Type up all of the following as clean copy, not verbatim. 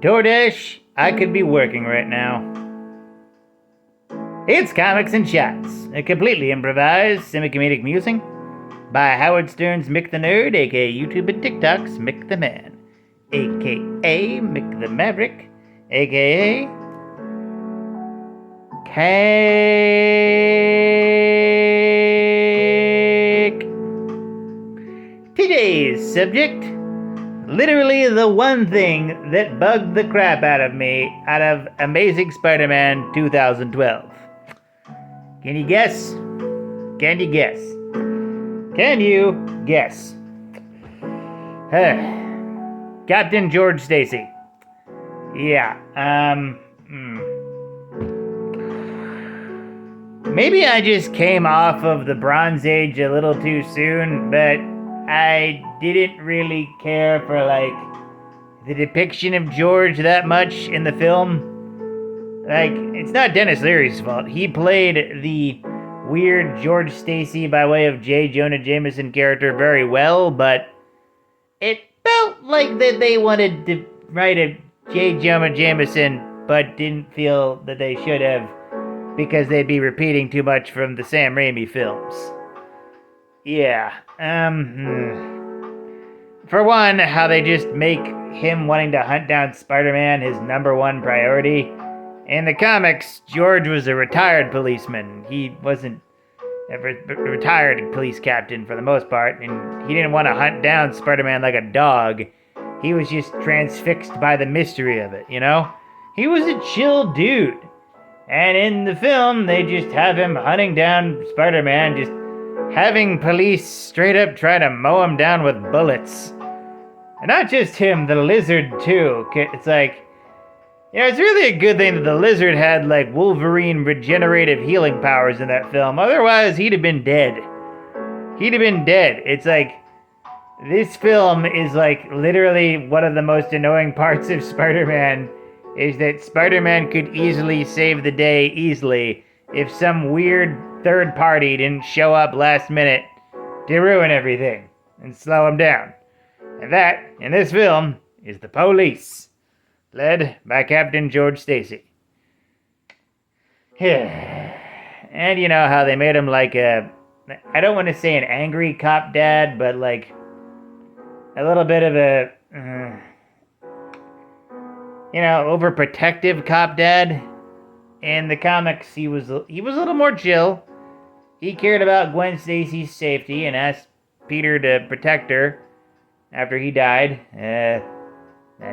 DoorDash, I could be working right now. It's Comics and Shots, a completely improvised, semi-comedic musing by Howard Stern's Mick the Nerd, aka YouTube and TikTok's Mick the Man, aka Mick the Maverick, aka Cake. Today's subject, literally the one thing that bugged the crap out of me out of Amazing Spider-Man 2012. Can you guess? Can you guess? Can you guess? Captain George Stacy. Yeah, maybe I just came off of the Bronze Age a little too soon, but I didn't really care for, the depiction of George that much in the film. It's not Dennis Leary's fault. He played the weird George Stacy by way of J. Jonah Jameson character very well, but it felt like that they wanted to write a J. Jonah Jameson, but didn't feel that they should have, because they'd be repeating too much from the Sam Raimi films. Yeah, for one, how they just make him wanting to hunt down Spider-Man his number one priority. In the comics, George was a retired policeman. He wasn't a retired police captain for the most part, and he didn't want to hunt down Spider-Man like a dog. He was just transfixed by the mystery of it, you know? He was a chill dude. And in the film, they just have him hunting down Spider-Man, just having police straight up try to mow him down with bullets. And not just him, the Lizard too. It's it's really a good thing that the Lizard had Wolverine regenerative healing powers in that film. Otherwise, he'd have been dead. He'd have been dead. It's this film is literally one of the most annoying parts of Spider-Man, is that Spider-Man could easily save the day easily if some weird third party didn't show up last minute to ruin everything and slow him down. And that, in this film, is the police, led by Captain George Stacy. And you know how they made him I don't want to say an angry cop dad, but a little bit of a, overprotective cop dad. In the comics, he was a little more chill. He cared about Gwen Stacy's safety and asked Peter to protect her after he died. That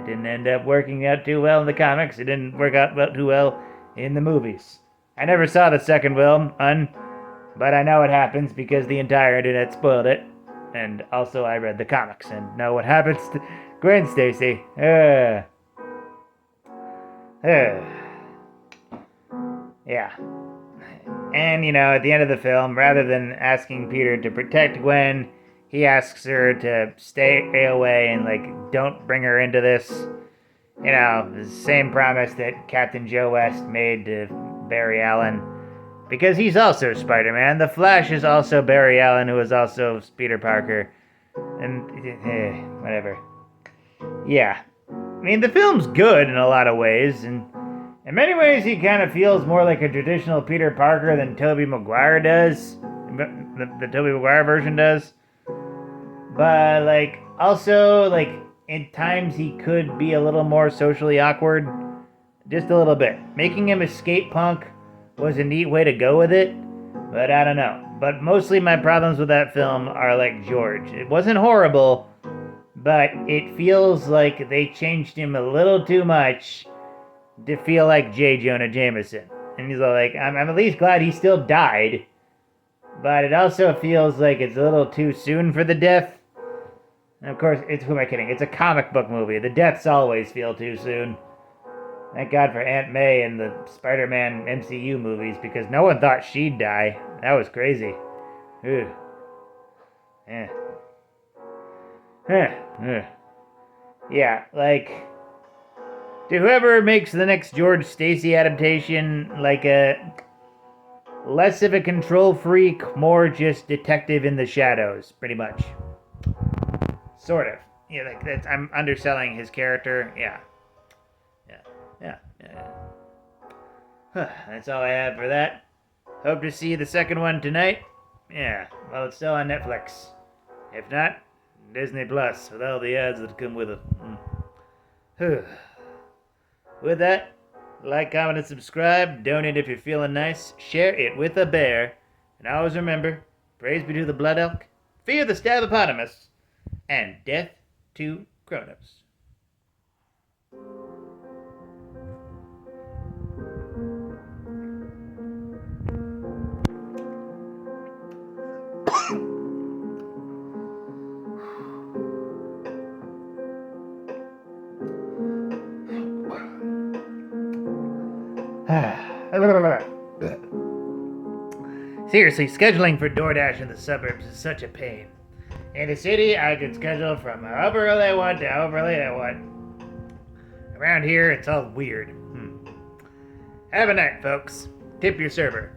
didn't end up working out too well in the comics. It didn't work out too well in the movies. I never saw the second film, but I know it happens because the entire internet spoiled it. And also I read the comics and know what happens to Gwen Stacy. Yeah. And, at the end of the film, rather than asking Peter to protect Gwen, he asks her to stay away and, don't bring her into this. The same promise that Captain Joe West made to Barry Allen. Because he's also Spider-Man. The Flash is also Barry Allen, who is also Peter Parker. And, whatever. Yeah. I mean, the film's good in a lot of ways, and in many ways, he kind of feels more like a traditional Peter Parker than Tobey Maguire does. The Tobey Maguire version does. But, also, in times he could be a little more socially awkward. Just a little bit. Making him a skate punk was a neat way to go with it. But I don't know. But mostly my problems with that film are George. It wasn't horrible, but it feels like they changed him a little too much to feel like J. Jonah Jameson. And he's I'm at least glad he still died, but it also feels like it's a little too soon for the death. And of course, who am I kidding? It's a comic book movie. The deaths always feel too soon. Thank God for Aunt May and the Spider-Man MCU movies, because no one thought she'd die. That was crazy. Ugh. Yeah, to whoever makes the next George Stacy adaptation, less of a control freak, more just detective in the shadows, pretty much. Sort of. Yeah, I'm underselling his character, yeah. That's all I have for that. Hope to see the second one tonight. Yeah, well, it's still on Netflix. If not, Disney Plus, with all the ads that come with it. With that, like, comment, and subscribe. Donate if you're feeling nice. Share it with a bear. And always remember, praise be to the blood elk, fear the stabbopotamus, and death to Kronos. Seriously, scheduling for DoorDash in the suburbs is such a pain. In the city, I can schedule from however early I want to however late I want. Around here, it's all weird. Have a night, folks. Tip your server.